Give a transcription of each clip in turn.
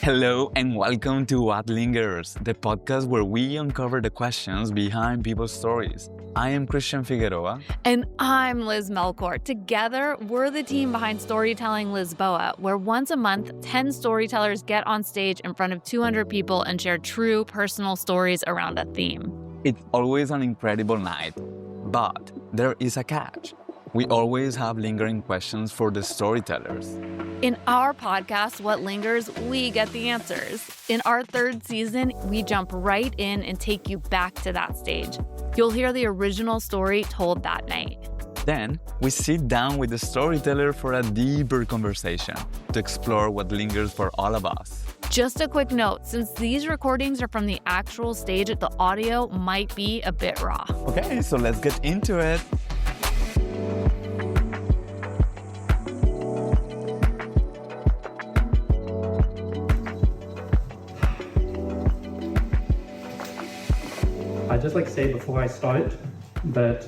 Hello and welcome to What Lingers, the podcast where we uncover the questions behind people's stories. I am Christian Figueroa. And I'm Liz Melkor. Together, we're the team behind Storytelling Lisboa, where once a month, 10 storytellers get on stage in front of 200 people and share true personal stories around a theme. It's always an incredible night, but there is a catch. We always have lingering questions for the storytellers. In our podcast, What Lingers, we get the answers. In our third season, we jump right in and take you back to that stage. You'll hear the original story told that night. Then, we sit down with the storyteller for a deeper conversation to explore what lingers for all of us. Just a quick note, since these recordings are from the actual stage, the audio might be a bit raw. Okay, so let's get into it. I'd just like to say before I start that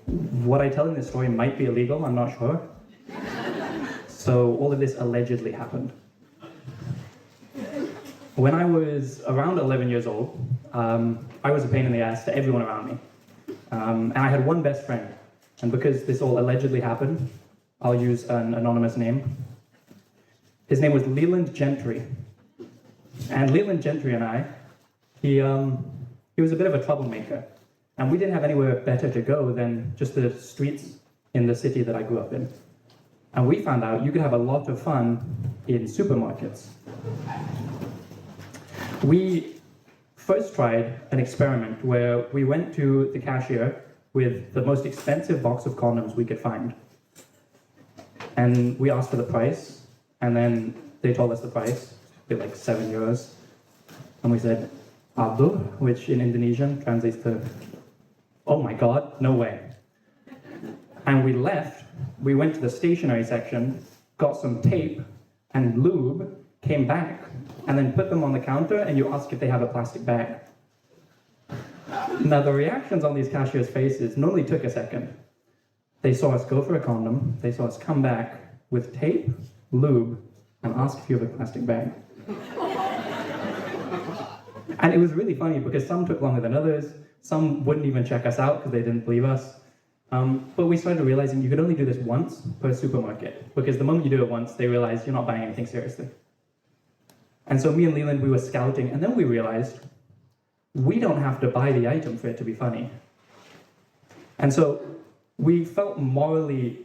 what I tell in this story might be illegal, I'm not sure. So all of this allegedly happened. When I was around 11 years old, I was a pain in the ass to everyone around me. And I had one best friend. And because this all allegedly happened, I'll use an anonymous name. His name was Leland Gentry. And Leland Gentry and I, he was a bit of a troublemaker, and we didn't have anywhere better to go than just the streets in the city that I grew up in. And we found out you could have a lot of fun in supermarkets. We first tried an experiment where we went to the cashier with the most expensive box of condoms we could find. And we asked for the price, and then they told us the price, it'd be like €7. And we said, Abdul, which in Indonesian translates to, oh my God, no way. And we left, we went to the stationery section, got some tape and lube, came back, and then put them on the counter, and you ask if they have a plastic bag. Now the reactions on these cashiers' faces normally took a second. They saw us go for a condom, they saw us come back with tape, lube, and ask if you have a plastic bag. And it was really funny because some took longer than others, some wouldn't even check us out because they didn't believe us. But we started realizing you could only do this once per supermarket, because the moment you do it once, they realize you're not buying anything seriously. And so me and Leland, we were scouting, and then we realized we don't have to buy the item for it to be funny. And so we felt morally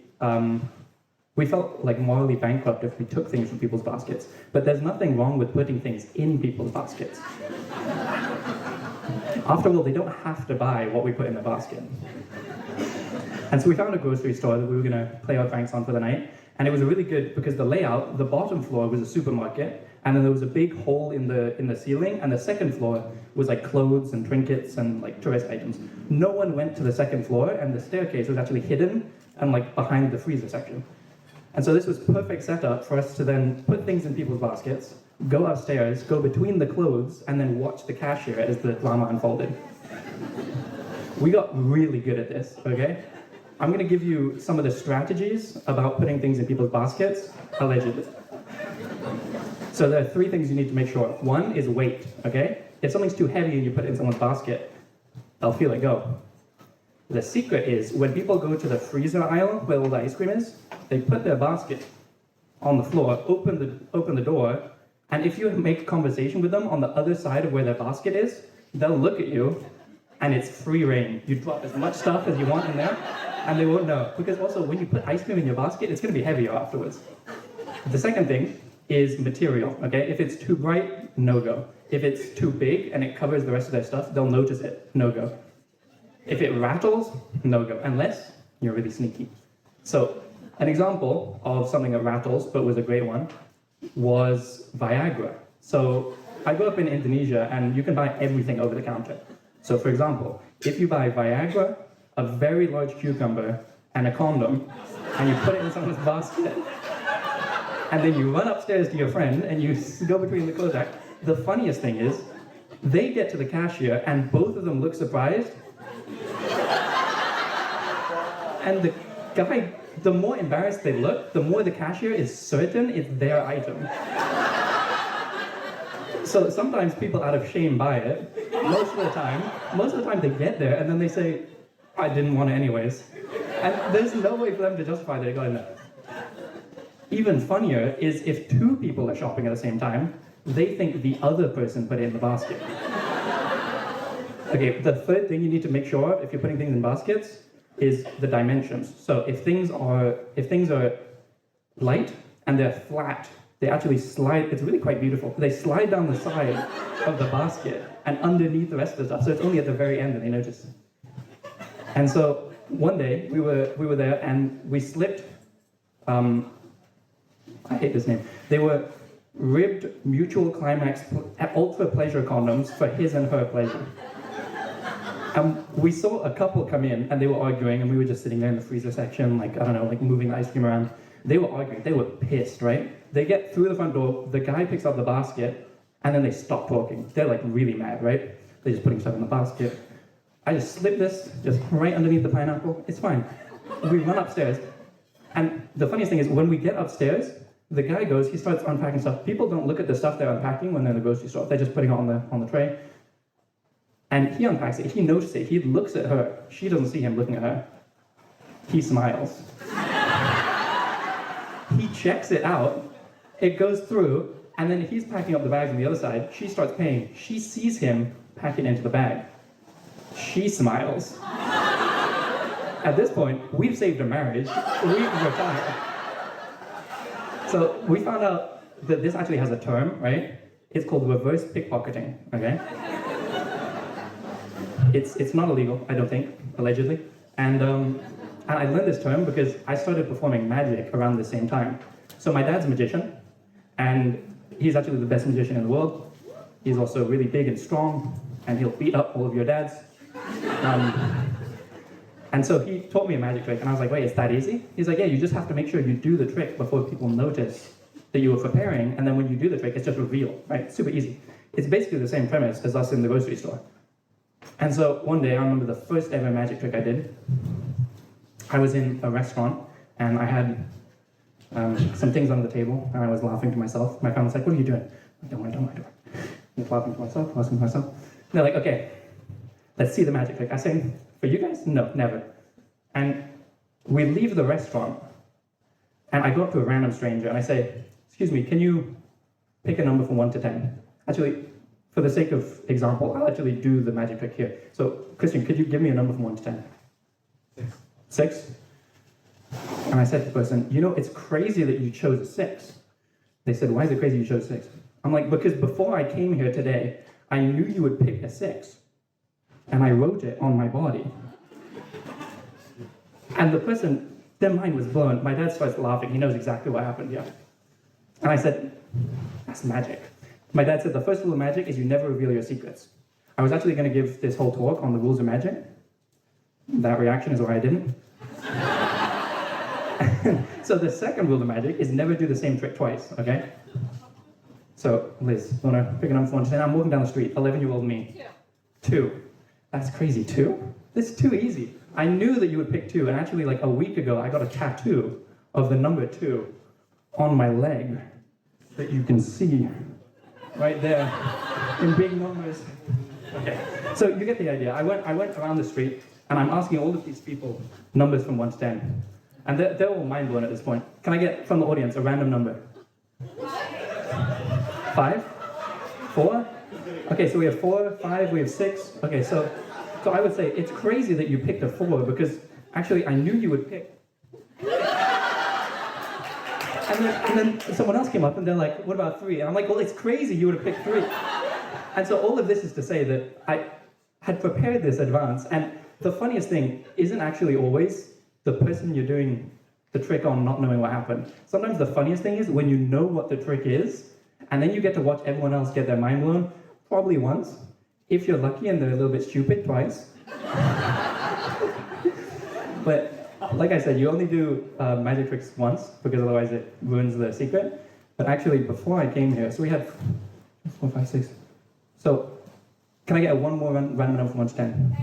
bankrupt if we took things from people's baskets. But there's nothing wrong with putting things in people's baskets. After all, they don't have to buy what we put in the basket. And so we found a grocery store that we were going to play our pranks on for the night. And it was really good because the layout, the bottom floor was a supermarket, and then there was a big hole in the ceiling, and the second floor was like clothes and trinkets and like tourist items. No one went to the second floor, and the staircase was actually hidden and like behind the freezer section. And so this was perfect setup for us to then put things in people's baskets, go upstairs, go between the clothes, and then watch the cashier as the drama unfolded. We got really good at this, okay? I'm gonna give you some of the strategies about putting things in people's baskets, allegedly. So there are 3 things you need to make sure of. 1 is weight, okay? If something's too heavy and you put it in someone's basket, they'll feel it go. The secret is, when people go to the freezer aisle where all the ice cream is, they put their basket on the floor, open the door, and if you make conversation with them on the other side of where their basket is, they'll look at you, and it's free reign. You drop as much stuff as you want in there, and they won't know. Because also, when you put ice cream in your basket, it's going to be heavier afterwards. The second thing is material, okay? If it's too bright, no-go. If it's too big and it covers the rest of their stuff, they'll notice it, no-go. If it rattles, no-go, unless you're really sneaky. So, an example of something that rattles, but was a great one, was Viagra. So, I grew up in Indonesia, and you can buy everything over the counter. So, for example, if you buy Viagra, a very large cucumber, and a condom, and you put it in someone's basket, and then you run upstairs to your friend, and you go between the clothes rack, the funniest thing is, they get to the cashier, and both of them look surprised, and the guy, the more embarrassed they look, the more the cashier is certain it's their item. So sometimes people out of shame buy it. Most of the time they get there and then they say, I didn't want it anyways. And there's no way for them to justify that. Going, no. Even funnier is if two people are shopping at the same time, they think the other person put it in the basket. Okay, the third thing you need to make sure of if you're putting things in baskets is the dimensions. So if things are light and they're flat, they actually slide. It's really quite beautiful. They slide down the side of the basket and underneath the rest of the stuff. So it's only at the very end that they notice. And so one day we were there and we slipped. I hate this name. They were ribbed mutual climax ultra pleasure condoms for his and her pleasure. And we saw a couple come in and they were arguing and we were just sitting there in the freezer section, like, I don't know, like moving the ice cream around. They were arguing, they were pissed, right? They get through the front door, the guy picks up the basket, and then they stop talking. They're like really mad, right? They're just putting stuff in the basket. I just slip this, just right underneath the pineapple, it's fine. We run upstairs, and the funniest thing is when we get upstairs, the guy goes, he starts unpacking stuff. People don't look at the stuff they're unpacking when they're in the grocery store. They're just putting it on the tray. And he unpacks it, he notices it, he looks at her. She doesn't see him looking at her. He smiles. He checks it out, it goes through, and then he's packing up the bags on the other side. She starts paying. She sees him pack it into the bag. She smiles. At this point, we've saved a marriage, we've retired. So we found out that this actually has a term, right? It's called reverse pickpocketing, okay? It's not illegal, I don't think, allegedly. And I learned this term because I started performing magic around the same time. So my dad's a magician, and he's actually the best magician in the world. He's also really big and strong, and he'll beat up all of your dads. And so he taught me a magic trick, and I was like, wait, it's that easy? He's like, yeah, you just have to make sure you do the trick before people notice that you were preparing, and then when you do the trick, it's just revealed, right? It's super easy. It's basically the same premise as us in the grocery store. And so one day, I remember the first ever magic trick I did. I was in a restaurant, and I had some things on the table, and I was laughing to myself. My family's like, what are you doing? Don't worry. I'm laughing to myself. They're like, okay, let's see the magic trick. I say, for you guys? No, never. And we leave the restaurant, and I go up to a random stranger, and I say, excuse me, can you pick a number from 1 to 10? Actually, for the sake of example, I'll actually do the magic trick here. So, Christian, could you give me a number from 1 to 10? 6? And I said to the person, you know, it's crazy that you chose a 6. They said, why is it crazy you chose 6? I'm like, because before I came here today, I knew you would pick a 6. And I wrote it on my body. And the person, their mind was blown. My dad starts laughing. He knows exactly what happened, yeah. And I said, that's magic. My dad said, the first rule of magic is you never reveal your secrets. I was actually going to give this whole talk on the rules of magic. That reaction is why I didn't. So the second rule of magic is never do the same trick twice, okay? So, Liz, you want to pick a number from 1 to 10? I'm walking down the street, 11-year-old me. 2. That's crazy, 2? This is too easy. I knew that you would pick 2, and actually like a week ago, I got a tattoo of the number 2 on my leg that you can see right there in big numbers. Okay, so you get the idea. I went around the street, and I'm asking all of these people numbers from 1 to 10. And they're all mind blown at this point. Can I get from the audience a random number? 5? 4? Okay, so we have 4, 5, we have 6. Okay, so I would say it's crazy that you picked a 4 because actually I knew you would pick. And then someone else came up and they're like, what about 3? And I'm like, well, it's crazy you would have picked 3. And so all of this is to say that I had prepared this advance, and the funniest thing isn't actually always the person you're doing the trick on not knowing what happened. Sometimes the funniest thing is when you know what the trick is, and then you get to watch everyone else get their mind blown, probably once. If you're lucky and they're a little bit stupid, twice. But like I said, you only do magic tricks once, because otherwise it ruins the secret. But actually, before I came here, so we had 4, 5, 6. So, can I get one more random number from 1 to 10?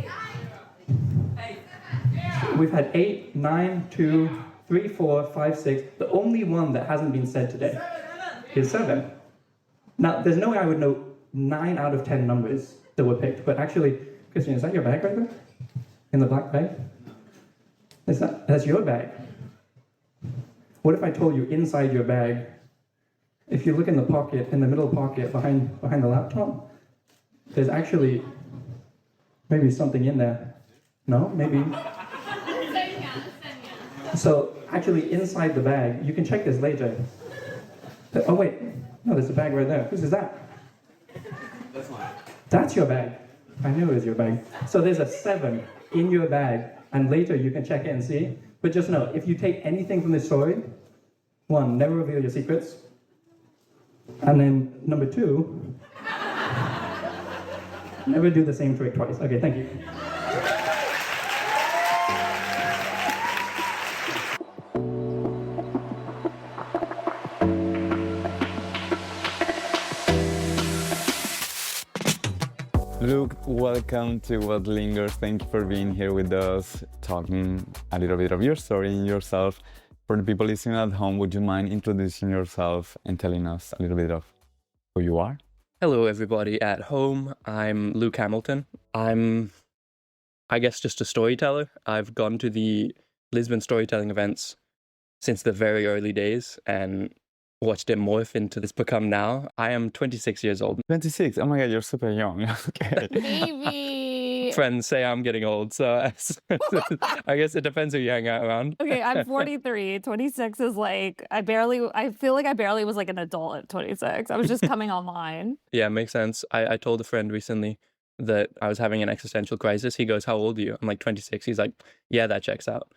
8. We've had 8, 9, 2, 3, 4, 5, 6. The only one that hasn't been said today is 7. Now, there's no way I would know 9 out of 10 numbers that were picked. But actually, Christian, is that your bag right there? In the black bag? That's your bag. What if I told you inside your bag, if you look in the pocket, in the middle pocket behind the laptop, there's actually maybe something in there. No? Maybe? So actually inside the bag, you can check this later. Oh wait, no, there's a bag right there. Whose is that? That's mine. That's your bag. I knew it was your bag. So there's a 7 in your bag, and later you can check it and see. But just know, if you take anything from this story, 1, never reveal your secrets. And then number 2, never do the same trick twice. Okay, thank you. Luke, welcome to What Lingers. Thank you for being here with us, talking a little bit of your story and yourself. For the people listening at home, would you mind introducing yourself and telling us a little bit of who you are? Hello, everybody at home. I'm Luke Hamilton. I'm, I guess, just a storyteller. I've gone to the Lisbon storytelling events since the very early days and watched it morph into this become now. I am 26 years old. 26? Oh my God, you're super young. Okay. Maybe. Friends say I'm getting old, so I guess it depends who you hang out around. Okay, I'm 43. 26 is like, I feel like I barely was like an adult at 26. I was just coming online. Yeah, makes sense. I told a friend recently that I was having an existential crisis. He goes, "How old are you?" I'm like, 26. He's like, "Yeah, that checks out."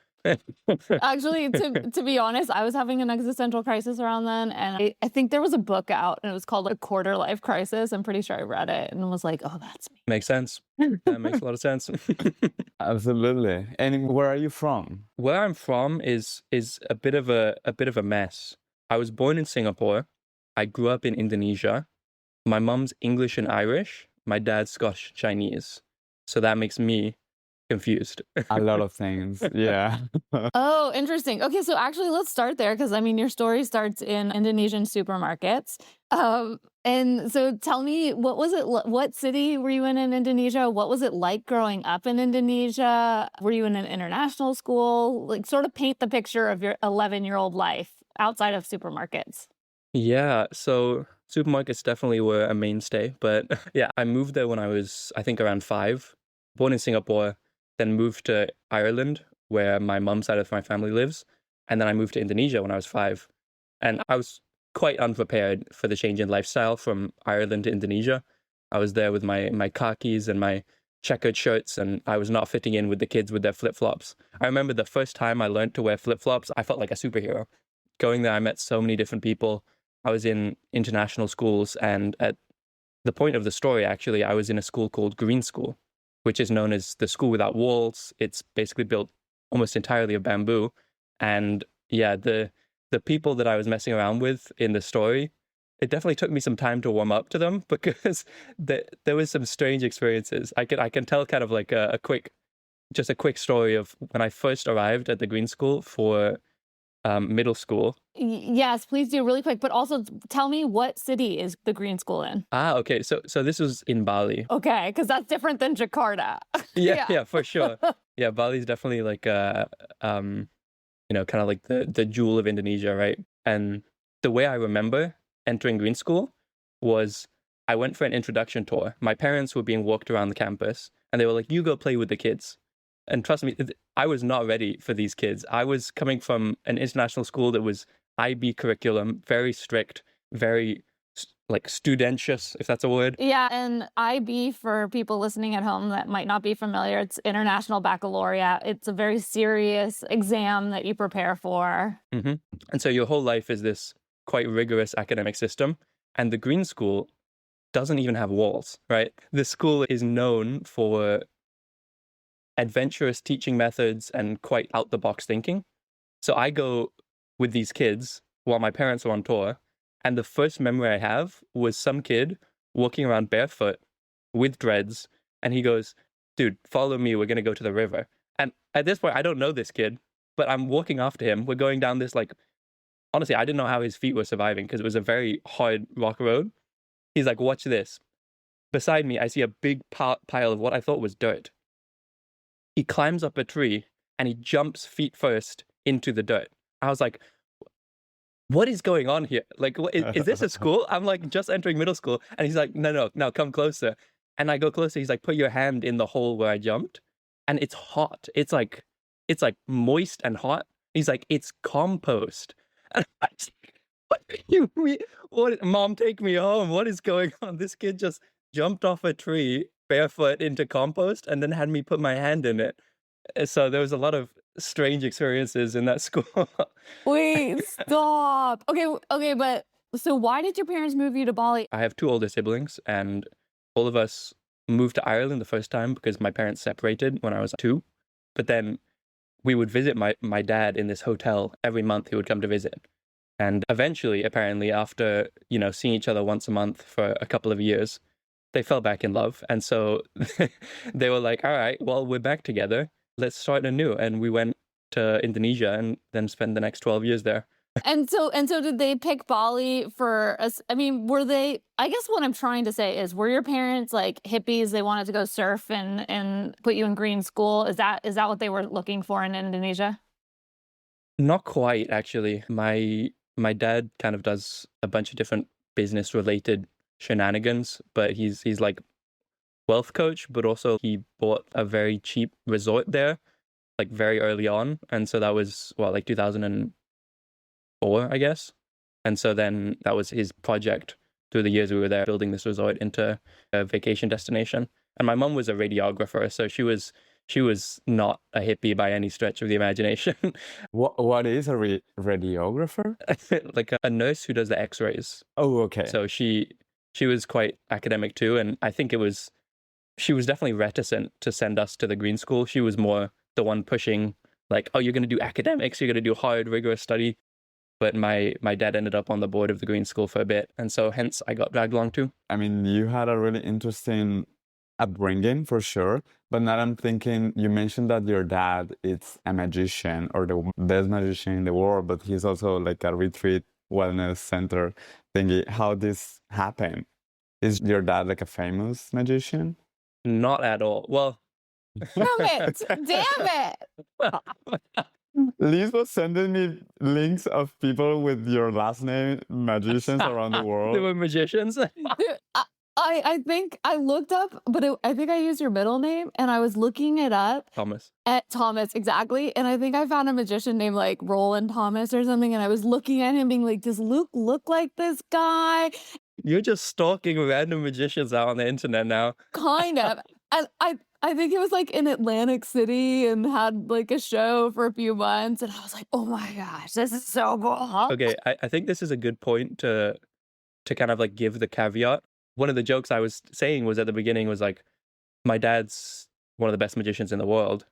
Actually, to be honest, I was having an existential crisis around then, and I think there was a book out, and it was called A Quarter Life Crisis. I'm pretty sure I read it and was like, oh, that's me. Makes sense. That makes a lot of sense. Absolutely. And where are you from? Where I'm from is a bit of a mess. I was born in Singapore. I grew up in Indonesia. My mum's English and Irish. My dad's Scottish Chinese. So that makes me confused. A lot of things. Yeah. Oh, interesting. Okay, so actually, let's start there because I mean, your story starts in Indonesian supermarkets. And so tell me, what was it? What city were you in Indonesia? What was it like growing up in Indonesia? Were you in an international school? Like, sort of paint the picture of your 11-year-old life outside of supermarkets. Yeah, so supermarkets definitely were a mainstay. But yeah, I moved there when I was, I think, around 5. Born in Singapore, then moved to Ireland, where my mum's side of my family lives. And then I moved to Indonesia when I was 5. And I was quite unprepared for the change in lifestyle from Ireland to Indonesia. I was there with my khakis and my checkered shirts, and I was not fitting in with the kids with their flip-flops. I remember the first time I learned to wear flip-flops, I felt like a superhero. Going there, I met so many different people. I was in international schools, and at the point of the story, actually, I was in a school called Green School, which is known as the school without walls. It's basically built almost entirely of bamboo. And yeah, the people that I was messing around with in the story, it definitely took me some time to warm up to them because there was some strange experiences. I can tell kind of like a quick story of when I first arrived at the Green School for middle school. Yes, please do, really quick. But also tell me, what city is the Green School in? Okay. So this was in Bali. Okay, because that's different than Jakarta. Yeah, for sure. Yeah, Bali's definitely like kind of like the jewel of Indonesia, right? And the way I remember entering Green School was I went for an introduction tour. My parents were being walked around the campus, and they were like, "You go play with the kids." And trust me, I was not ready for these kids. I was coming from an international school that was IB curriculum, very strict, very like studentious, if that's a word. Yeah, and IB, for people listening at home that might not be familiar, it's International Baccalaureate. It's a very serious exam that you prepare for. Mm-hmm. And so your whole life is this quite rigorous academic system. And the Green School doesn't even have walls, right? The school is known for adventurous teaching methods and quite out-the-box thinking. So I go with these kids while my parents are on tour, and the first memory I have was some kid walking around barefoot with dreads, and he goes, "Dude, follow me, we're going to go to the river." And at this point, I don't know this kid, but I'm walking after him. We're going down this, like, honestly, I didn't know how his feet were surviving because it was a very hard rock road. He's like, "Watch this." Beside me, I see a big pile of what I thought was dirt. He climbs up a tree and he jumps feet first into the dirt. I was like, what is going on here? Like, is this a school? I'm like just entering middle school. And he's like, no, come closer. And I go closer. He's like, put your hand in the hole where I jumped. And it's hot. It's like moist and hot. He's like, it's compost. And I was like, what do you mean? What, Mom, take me home. What is going on? This kid just jumped off a tree barefoot into compost and then had me put my hand in it. So there was a lot of strange experiences in that school. Wait, stop. Okay, but so why did your parents move you to Bali? I have 2 older siblings, and all of us moved to Ireland the first time because my parents separated when I was 2. But then we would visit my dad in this hotel every month. He would come to visit. And eventually, apparently, after, seeing each other once a month for a couple of years, they fell back in love. And so they were like, all right, well, we're back together. Let's start anew. And we went to Indonesia and then spent the next 12 years there. And so did they pick Bali for us? I mean, were they, I guess what I'm trying to say is, were your parents like hippies? They wanted to go surf and put you in green school. Is that what they were looking for in Indonesia? Not quite, actually. My dad kind of does a bunch of different business related shenanigans, but he's like wealth coach, but also he bought a very cheap resort there, like very early on. And so that was like 2004, I guess. And so then that was his project through the years we were there, building this resort into a vacation destination. And my mom was a radiographer, so she was not a hippie by any stretch of the imagination. What is a radiographer? Like a nurse who does the x-rays. Oh, okay. So she was quite academic too, and I think she was definitely reticent to send us to the green school. She was more the one pushing, like, oh, you're going to do academics, you're going to do hard, rigorous study. But my dad ended up on the board of the green school for a bit, and so hence I got dragged along too. I mean, you had a really interesting upbringing for sure, but now I'm thinking, you mentioned that your dad is a magician or the best magician in the world, but he's also like a retreat wellness center thingy. How this happened? Is your dad like a famous magician? Not at all. Well, Damn it! Liz was sending me links of people with your last name, magicians around the they world. were magicians. Dude, I think I looked up, but I think I used your middle name, and I was looking it up. Thomas. At Thomas, exactly. And I think I found a magician named like Roland Thomas or something, and I was looking at him being like, does Luke look like this guy? You're just stalking random magicians out on the internet now. Kind of. And I think it was like in Atlantic City and had like a show for a few months, and I was like, oh my gosh, this is so cool. Okay, I think this is a good point to kind of like give the caveat. One of the jokes I was saying was at the beginning was like, my dad's one of the best magicians in the world.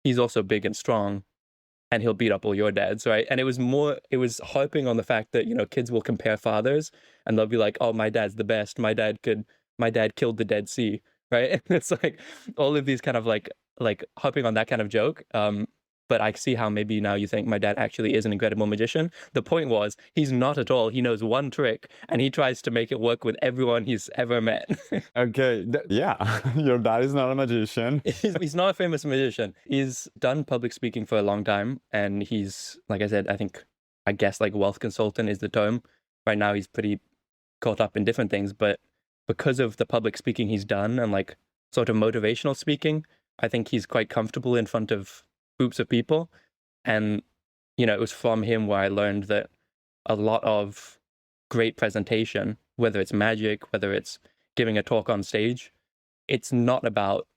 He's also big and strong, and he'll beat up all your dads, right? And it was harping on the fact that, kids will compare fathers and they'll be like, oh, my dad's the best. My dad killed the Dead Sea, right? And it's like all of these kind of like harping on that kind of joke. But I see how maybe now you think my dad actually is an incredible magician. The point was, he's not at all. He knows one trick, and he tries to make it work with everyone he's ever met. Okay, yeah, your dad is not a magician. He's not a famous magician. He's done public speaking for a long time, and he's, like I said, I guess like wealth consultant is the term. Right now he's pretty caught up in different things, but because of the public speaking he's done and like sort of motivational speaking, I think he's quite comfortable in front of groups of people. And it was from him where I learned that a lot of great presentation, whether it's magic, whether it's giving a talk on stage, it's not about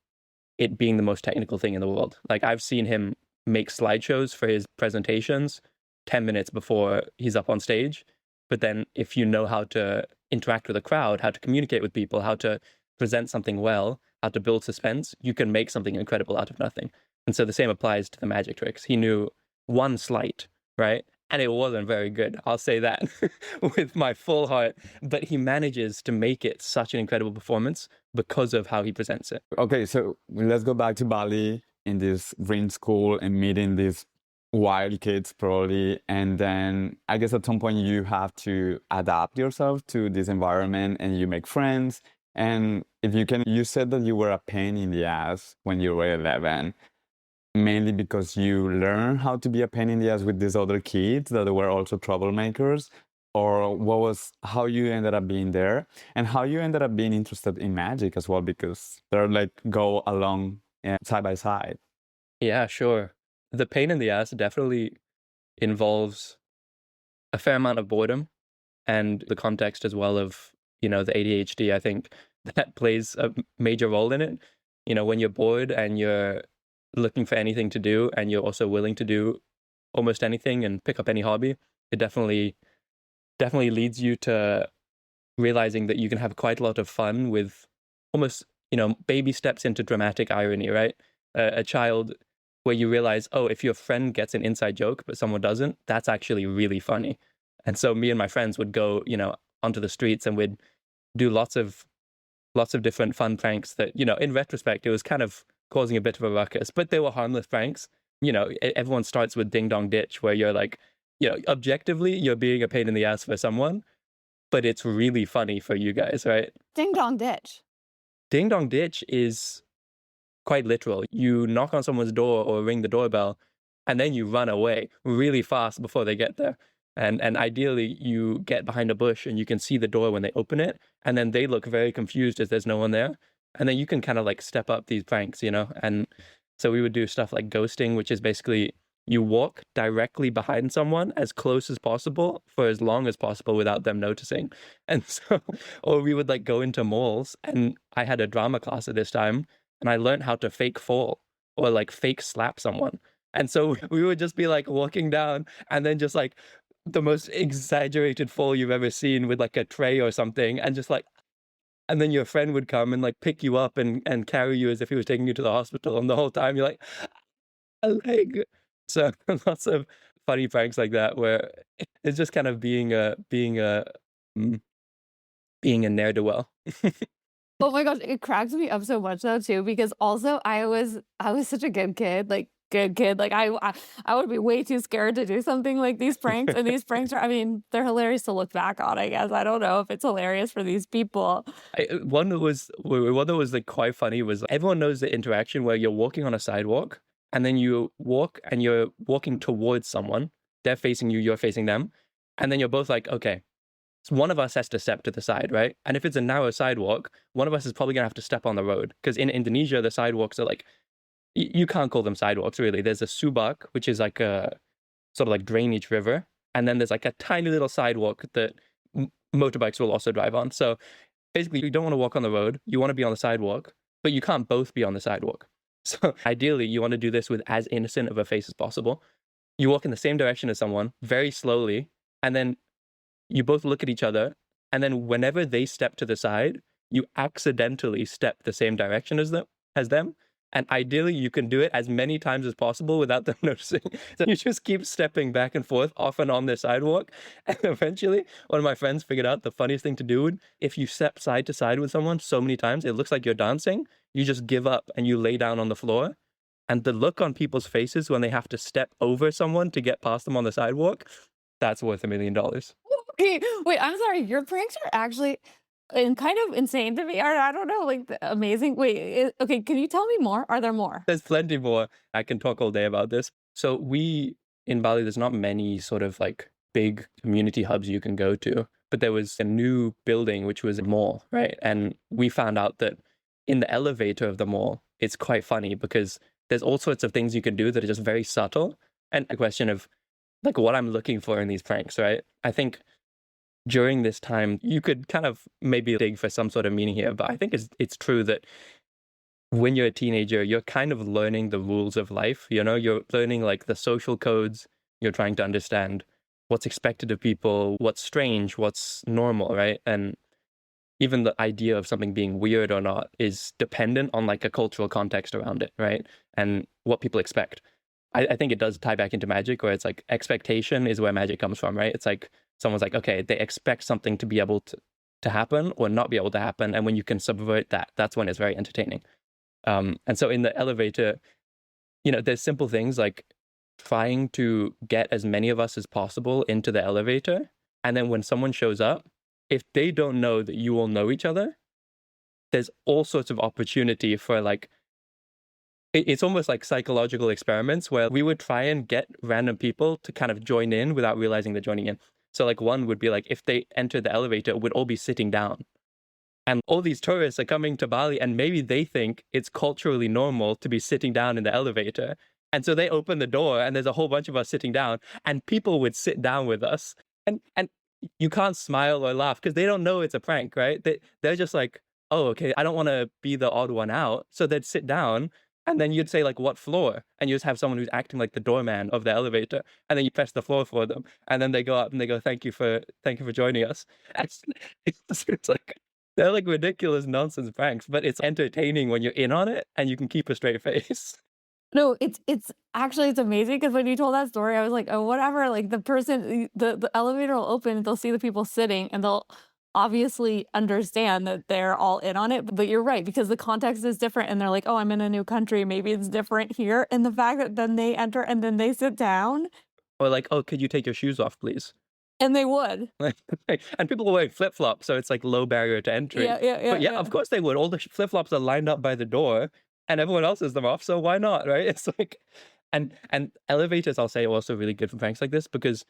it being the most technical thing in the world. Like, I've seen him make slideshows for his presentations 10 minutes before he's up on stage. But then if you know how to interact with a crowd, how to communicate with people, how to present something well, how to build suspense, you can make something incredible out of nothing. And so the same applies to the magic tricks. He knew one sleight, right? And it wasn't very good. I'll say that with my full heart. But he manages to make it such an incredible performance because of how he presents it. Okay, so let's go back to Bali in this green school and meeting these wild kids probably. And then I guess at some point you have to adapt yourself to this environment and you make friends And if you can, you said that you were a pain in the ass when you were 11, mainly because you learned how to be a pain in the ass with these other kids that were also troublemakers, or what was how you ended up being there, and how you ended up being interested in magic as well, because they're like go along side by side. Yeah, sure. The pain in the ass definitely involves a fair amount of boredom and the context as well of, the ADHD. I think that plays a major role in it. When you're bored and you're looking for anything to do and you're also willing to do almost anything and pick up any hobby, it definitely leads you to realizing that you can have quite a lot of fun with almost, baby steps into dramatic irony, right? A child where you realize, oh, if your friend gets an inside joke but someone doesn't, that's actually really funny. And so me and my friends would go, onto the streets and we'd do lots of different fun pranks that, in retrospect, it was kind of causing a bit of a ruckus, but they were harmless pranks. Everyone starts with ding dong ditch, where you're like, objectively, you're being a pain in the ass for someone, but it's really funny for you guys, right? Ding dong ditch. Ding dong ditch is quite literal. You knock on someone's door or ring the doorbell, and then you run away really fast before they get there. And ideally, you get behind a bush and you can see the door when they open it, and then they look very confused as there's no one there. And then you can kind of like step up these pranks, And so we would do stuff like ghosting, which is basically you walk directly behind someone as close as possible for as long as possible without them noticing. And so, or we would like go into malls, and I had a drama class at this time, and I learned how to fake fall or like fake slap someone. And so we would just be like walking down and then just like the most exaggerated fall you've ever seen with like a tray or something, and just like, and then your friend would come and like pick you up and carry you as if he was taking you to the hospital, and the whole time you're like, a leg. So lots of funny pranks like that, where it's just kind of being a mm, ne'er-do-well. Oh my gosh, it cracks me up so much though too, because also I was such a good kid, like I would be way too scared to do something like these pranks, and these pranks are, I mean, they're hilarious to look back on, I guess. I don't know if it's hilarious for these people. One that was like quite funny was, everyone knows the interaction where you're walking on a sidewalk and then you walk and you're walking towards someone, they're facing you, you're facing them, and then you're both like, okay, so one of us has to step to the side, right? And if it's a narrow sidewalk, one of us is probably gonna have to step on the road, because in Indonesia the sidewalks are like, you can't call them sidewalks really. There's a subak, which is like a sort of like drainage river, and then there's like a tiny little sidewalk that motorbikes will also drive on. So basically, you don't want to walk on the road, you want to be on the sidewalk, but you can't both be on the sidewalk. So ideally, you want to do this with as innocent of a face as possible. You walk in the same direction as someone very slowly, and then you both look at each other, and then whenever they step to the side, you accidentally step the same direction as them. And ideally, you can do it as many times as possible without them noticing. So you just keep stepping back and forth off and on the sidewalk. And eventually, one of my friends figured out the funniest thing to do. If you step side to side with someone so many times, it looks like you're dancing. You just give up and you lay down on the floor. And the look on people's faces when they have to step over someone to get past them on the sidewalk, that's worth $1 million. Okay, wait, I'm sorry. Your pranks are actually kind of insane to me. Or I don't know, like amazing. Wait, okay, can you tell me more? Are there more? There's plenty more. I can talk all day about this. So in Bali, there's not many sort of like big community hubs you can go to, but there was a new building, which was a mall, right? And we found out that in the elevator of the mall, it's quite funny because there's all sorts of things you can do that are just very subtle. And a question of like what I'm looking for in these pranks, right? I think during this time, you could kind of maybe dig for some sort of meaning here, but I think it's true that when you're a teenager, you're kind of learning the rules of life. You're learning like the social codes. You're trying to understand what's expected of people, what's strange, what's normal, right? And even the idea of something being weird or not is dependent on like a cultural context around it, right? And what people expect. I think it does tie back into magic, where it's like expectation is where magic comes from, right? It's like someone's like, okay, they expect something to be able to happen or not be able to happen. And when you can subvert that, that's when it's very entertaining. And so in the elevator, there's simple things like trying to get as many of us as possible into the elevator. And then when someone shows up, if they don't know that you all know each other, there's all sorts of opportunity for like, it's almost like psychological experiments where we would try and get random people to kind of join in without realizing they're joining in. So like one would be like, if they enter the elevator, we'd all be sitting down. And all these tourists are coming to Bali and maybe they think it's culturally normal to be sitting down in the elevator. And so they open the door and there's a whole bunch of us sitting down and people would sit down with us. And you can't smile or laugh because they don't know it's a prank, right? They're just like, oh, okay, I don't want to be the odd one out. So they'd sit down and then you'd say like, what floor? And you just have someone who's acting like the doorman of the elevator. And then you press the floor for them. And then they go up and they go, thank you for joining us. It's like, they're like ridiculous nonsense pranks, but it's entertaining when you're in on it and you can keep a straight face. No, it's actually, it's amazing because when you told that story, I was like, oh, whatever. Like the elevator will open, they'll see the people sitting, and they'll obviously understand that they're all in on it. But you're right, because the context is different, and they're like, oh, I'm in a new country, maybe it's different here. And the fact that then they enter and then they sit down, Or like, oh, could you take your shoes off, please? and they would. And people are wearing flip-flops, so it's like low barrier to entry. But yeah, of course they would. All the flip-flops are lined up by the door, and everyone else has them off, so why not, right? It's like, and elevators, I'll say, are also really good for pranks like this because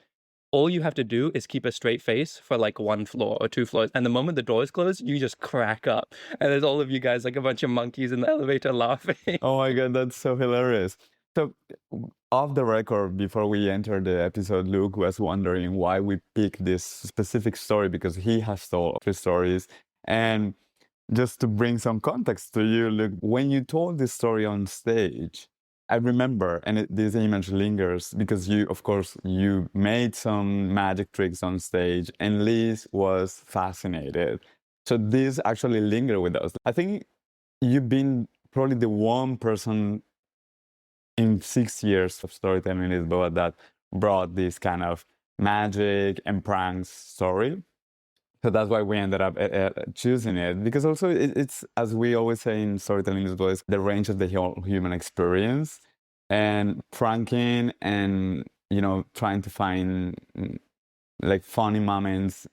all you have to do is keep a straight face for like 1 floor or 2 floors, and the moment the doors close, you just crack up, and there's all of you guys like a bunch of monkeys in the elevator laughing. Oh my God, that's so hilarious. So, off the record, before we enter the episode, Luke was wondering why we picked this specific story because he has told 3 stories. And just to bring some context to you, Luke, when you told this story on stage, I remember, and this image lingers because you, of course, you made some magic tricks on stage, and Liz was fascinated. So this actually lingered with us. I think you've been probably the one person in 6 years of storytelling in Lisboa that brought this kind of magic and pranks story. So that's why we ended up choosing it, because also it's, as we always say in storytelling Lisboa, it's the range of the whole human experience, and pranking and, you know, trying to find like funny moments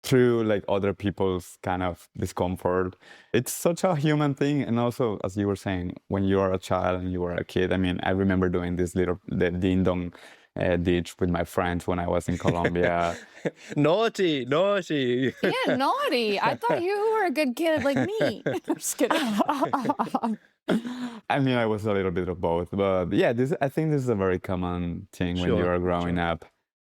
through like other people's kind of discomfort. It's such a human thing. And also, as you were saying, when you are a child and you were a kid, I mean, I remember doing this little the ding dong ditch with my friends when I was in Colombia. Naughty. Yeah, naughty. I thought you were a good kid like me. I'm just kidding. I mean, I was a little bit of both, but yeah, I think this is a very common thing when you are growing up.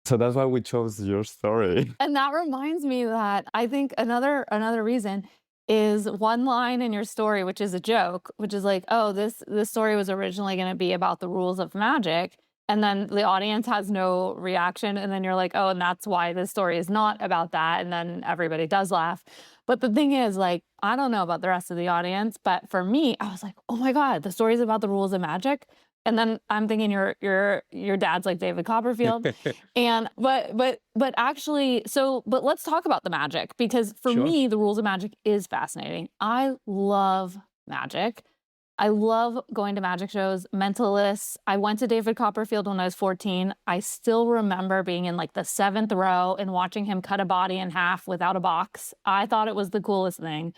So that's why we chose your story. And that reminds me that I think another reason is one line in your story, which is a joke, which is like, oh, this story was originally going to be about the rules of magic. And then the audience has no reaction. And then you're like, oh, and that's why this story is not about that. And then everybody does laugh. But the thing is, like, I don't know about the rest of the audience, but for me, I was like, oh my God, the story is about the rules of magic. And then I'm thinking your dad's like David Copperfield. And but actually, but let's talk about the magic, because for me, the rules of magic is fascinating. I love magic. I love going to magic shows, Mentalists. I went to David Copperfield when I was 14. I still remember being in like the 7th row and watching him cut a body in half without a box. I thought it was the coolest thing.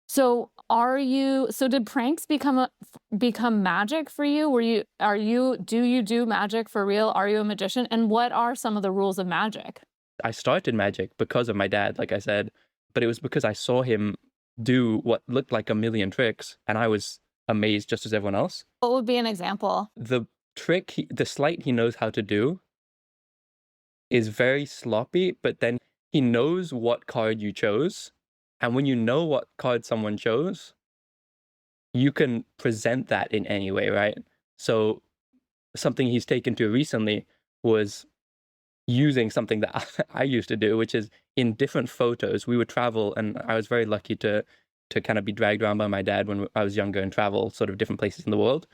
So did pranks become magic for you? Do you do magic for real? Are you a magician? And what are some of the rules of magic? I started magic because of my dad, like I said, but it was because I saw him do what looked like a million tricks, and I was amazed just as everyone else. What would be an example? The trick, the sleight he knows how to do is very sloppy, but then he knows what card you chose. And when you know what card someone chose, you can present that in any way, right? So something he's taken to recently was using something that I used to do, which is in different photos, we would travel, and I was very lucky to kind of be dragged around by my dad when I was younger and travel sort of different places in the world.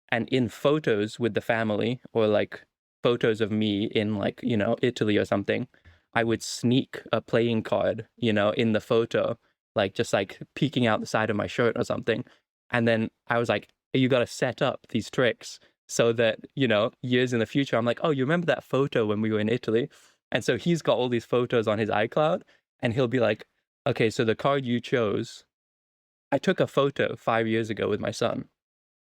And in photos with the family, or like photos of me in like, you know, Italy or something, I would sneak a playing card, you know, in the photo, like just like peeking out the side of my shirt or something. And then I was like, you got to set up these tricks so that, you know, years in the future, I'm like, oh, you remember that photo when we were in Italy? And so he's got all these photos on his iCloud, and he'll be like, okay, so the card you chose I took a photo 5 years ago with my son.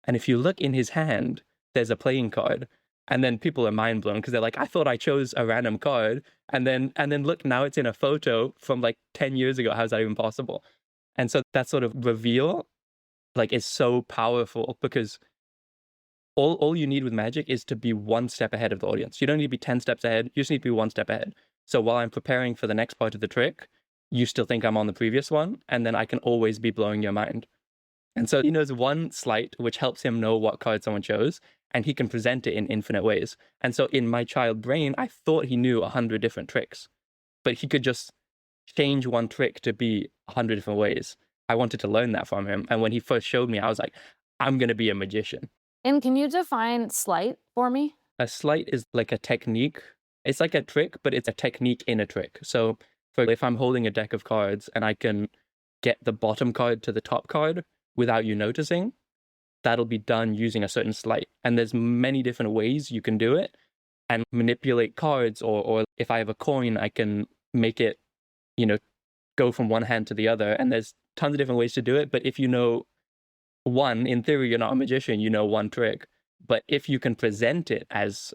And if you look in his hand, there's a playing card. And then people are mind blown because they're like, I thought I chose a random card. And then look, now it's in a photo from like 10 years ago. How's that even possible? And so that sort of reveal like is so powerful because all you need with magic is to be one step ahead of the audience. You don't need to be 10 steps ahead. You just need to be one step ahead. So while I'm preparing for the next part of the trick, you still think I'm on the previous one. And then I can always be blowing your mind. And so he knows one sleight, which helps him know what card someone chose, and he can present it in infinite ways. And so in my child brain, I thought he knew 100 different tricks, but he could just change one trick to be 100 different ways. I wanted to learn that from him. And when he first showed me, I was like, I'm going to be a magician. And can you define sleight for me? A sleight is like a technique. It's like a trick, but it's a technique in a trick. So if I'm holding a deck of cards and I can get the bottom card to the top card without you noticing, that'll be done using a certain sleight. And there's many different ways you can do it and manipulate cards. Or if I have a coin, I can make it, go from one hand to the other. And there's tons of different ways to do it. But if you know one, in theory, you're not a magician, you know one trick. But if you can present it as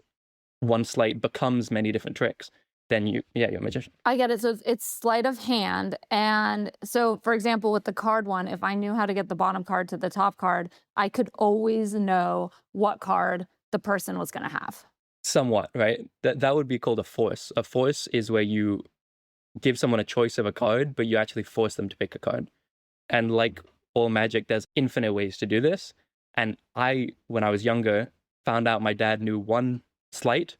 one sleight becomes many different tricks, then you're a magician. I get it. So it's sleight of hand. And so, for example, with the card one, if I knew how to get the bottom card to the top card, I could always know what card the person was going to have. Somewhat, right? That would be called a force. A force is where you give someone a choice of a card, but you actually force them to pick a card. And like all magic, there's infinite ways to do this. And when I was younger, found out my dad knew one sleight.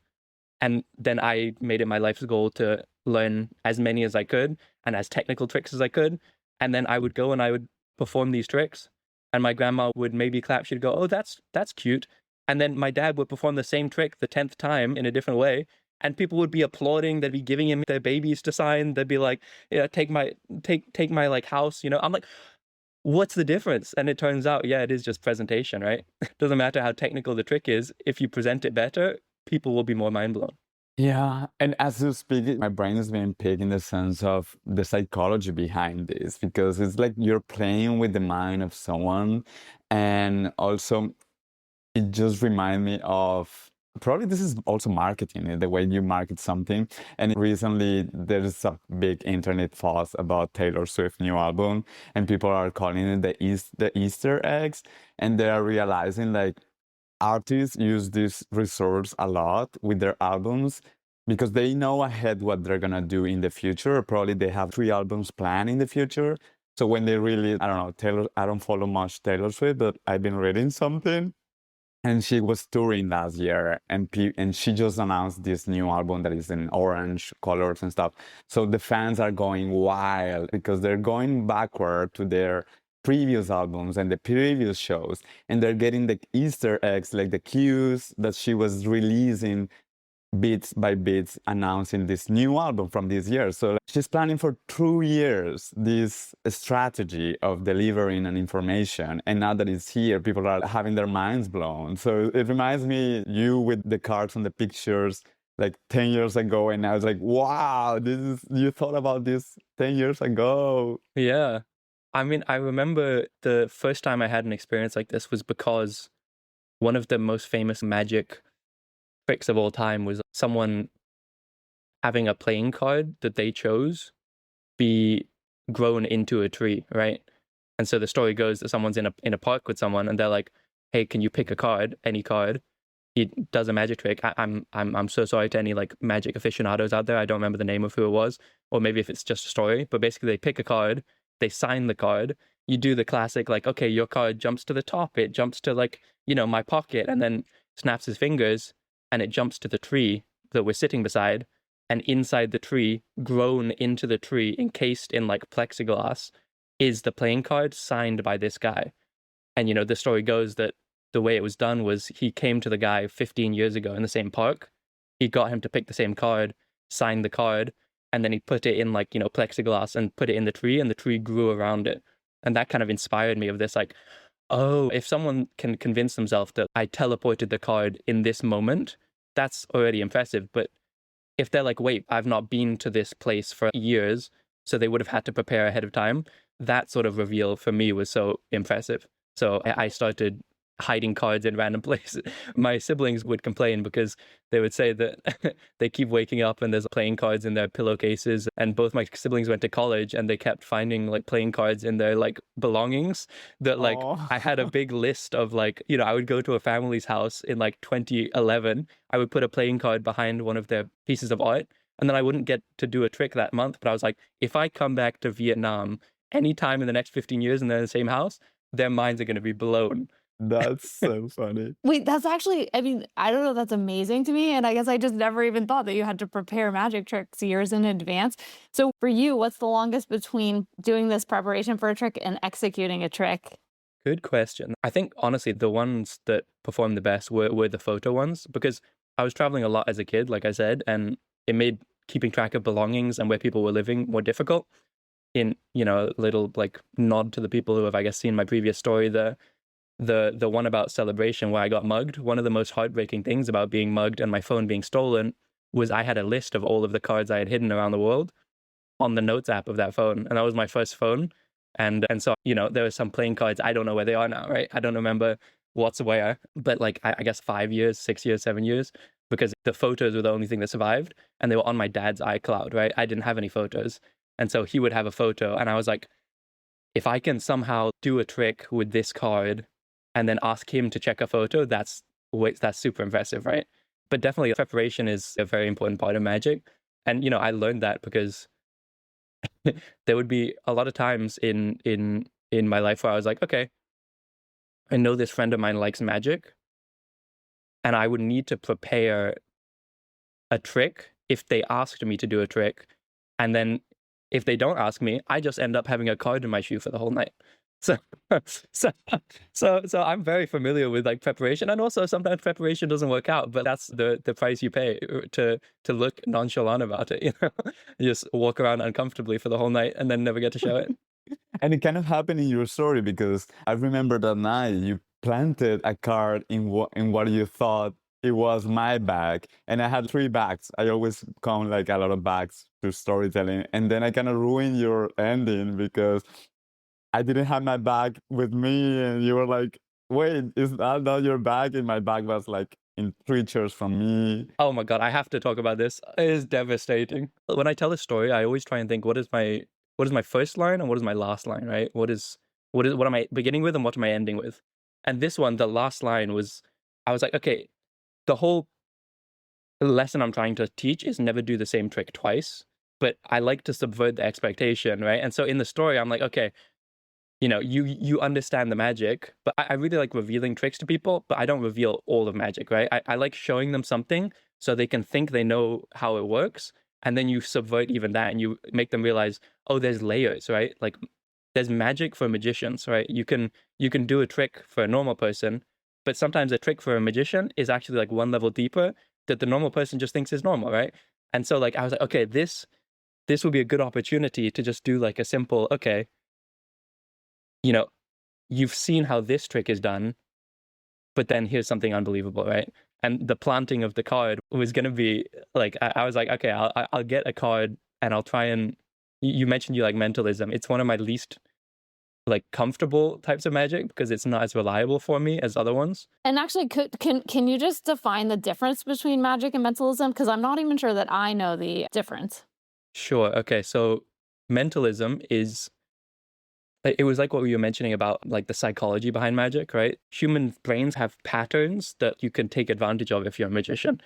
And then I made it my life's goal to learn as many as I could and as technical tricks as I could. And then I would go and I would perform these tricks. And my grandma would maybe clap. She'd go, oh, that's cute. And then my dad would perform the same trick the 10th time in a different way. And people would be applauding. They'd be giving him their babies to sign. They'd be like, take my like house. I'm like, what's the difference? And it turns out, it is just presentation, right? Doesn't matter how technical the trick is. If you present it better, people will be more mind blown. Yeah, and as you speak, my brain is being picked in the sense of the psychology behind this, because it's like you're playing with the mind of someone, and also it just reminds me of, probably this is also marketing, the way you market something. And recently there's a big internet fuss about Taylor Swift's new album, and people are calling it the Easter eggs, and they are realizing like artists use this resource a lot with their albums because they know ahead what they're gonna do in the future. Probably they have 3 albums planned in the future. So when they really, I don't know, I don't follow much Taylor Swift, but I've been reading something. And she was touring last year, and she just announced this new album that is in orange colors and stuff. So the fans are going wild because they're going backward to their previous albums and the previous shows, and they're getting the Easter eggs, like the cues that she was releasing bits by bits, announcing this new album from this year. So she's planning for 2 years this strategy of delivering an information, and now that it's here, people are having their minds blown. So it reminds me you with the cards and the pictures like 10 years ago, and I was like, wow, you thought about this 10 years ago. Yeah. I mean, I remember the first time I had an experience like this was because one of the most famous magic tricks of all time was someone having a playing card that they chose be grown into a tree, right? And so the story goes that someone's in a park with someone, and they're like, "Hey, can you pick a card, any card?" He does a magic trick. I'm so sorry to any like magic aficionados out there. I don't remember the name of who it was, or maybe if it's just a story. But basically, they pick a card. They sign the card. You do the classic, like, okay, your card jumps to the top. It jumps to like, my pocket, and then snaps his fingers, and it jumps to the tree that we're sitting beside. And inside the tree, grown into the tree, encased in like plexiglass, is the playing card signed by this guy. And, the story goes that the way it was done was he came to the guy 15 years ago in the same park. He got him to pick the same card, signed the card, and then he put it in like, plexiglass and put it in the tree, and the tree grew around it. And that kind of inspired me of this, like, oh, if someone can convince themselves that I teleported the card in this moment, that's already impressive. But if they're like, wait, I've not been to this place for years, so they would have had to prepare ahead of time. that sort of reveal for me was so impressive. So I started hiding cards in random places. My siblings would complain because they would say that they keep waking up and there's playing cards in their pillowcases. And both my siblings went to college and they kept finding like playing cards in their like belongings that like Oh. I had a big list of like, I would go to a family's house in like 2011. I would put a playing card behind one of their pieces of art. And then I wouldn't get to do a trick that month. But I was like, if I come back to Vietnam anytime in the next 15 years and they're in the same house, their minds are going to be blown. That's so funny. Wait, that's actually, I mean, I don't know, that's amazing to me. And I guess I just never even thought that you had to prepare magic tricks years in advance. So for you, what's the longest between doing this preparation for a trick and executing a trick? Good question. I think honestly, the ones that performed the best were the photo ones, because I was traveling a lot as a kid, like I said, and it made keeping track of belongings and where people were living more difficult. In, a little like nod to the people who have, I guess, seen my previous story, the one about Celebration where I got mugged. One of the most heartbreaking things about being mugged and my phone being stolen was I had a list of all of the cards I had hidden around the world on the notes app of that phone. And that was my first phone. And so, there were some playing cards. I don't know where they are now, right? I don't remember what's where, but like, I guess 5 years, 6 years, 7 years, because the photos were the only thing that survived and they were on my dad's iCloud, right? I didn't have any photos. And so he would have a photo and I was like, if I can somehow do a trick with this card and then ask him to check a photo, that's super impressive, right? But definitely preparation is a very important part of magic. And, I learned that because there would be a lot of times in my life where I was like, okay, I know this friend of mine likes magic and I would need to prepare a trick if they asked me to do a trick. And then if they don't ask me, I just end up having a card in my shoe for the whole night. So I'm very familiar with like preparation, and also sometimes preparation doesn't work out, but that's the price you pay to look nonchalant about it. You just walk around uncomfortably for the whole night and then never get to show it. And it kind of happened in your story because I remember that night you planted a card in what you thought it was my bag, and I had 3 bags. I always count like a lot of bags to storytelling, and then I kind of ruined your ending because I didn't have my bag with me, and you were like, "Wait, is that not your bag?" And my bag was like in 3 chairs from me. Oh my God, I have to talk about this. It is devastating. When I tell a story, I always try and think, what is my first line and what is my last line, right? What am I beginning with and what am I ending with? And this one, the last line was, I was like, okay, the whole lesson I'm trying to teach is never do the same trick twice, but I like to subvert the expectation, right? And so in the story, I'm like, okay, you understand the magic, but I really like revealing tricks to people, but I don't reveal all of magic, right? I like showing them something so they can think they know how it works. And then you subvert even that and you make them realize, oh, there's layers, right? Like there's magic for magicians, right? You can do a trick for a normal person, but sometimes a trick for a magician is actually like one level deeper that the normal person just thinks is normal, right? And so like I was like, okay, this would be a good opportunity to just do like a simple, okay, you've seen how this trick is done, but then here's something unbelievable, right? And the planting of the card was going to be like, I was like, okay, I'll get a card and I'll try and, you mentioned you like mentalism. It's one of my least like comfortable types of magic because it's not as reliable for me as other ones. And actually, can you just define the difference between magic and mentalism? Because I'm not even sure that I know the difference. Sure. Okay. So mentalism is, it was like what we were mentioning about like the psychology behind magic, right? Human brains have patterns that you can take advantage of if you're a magician.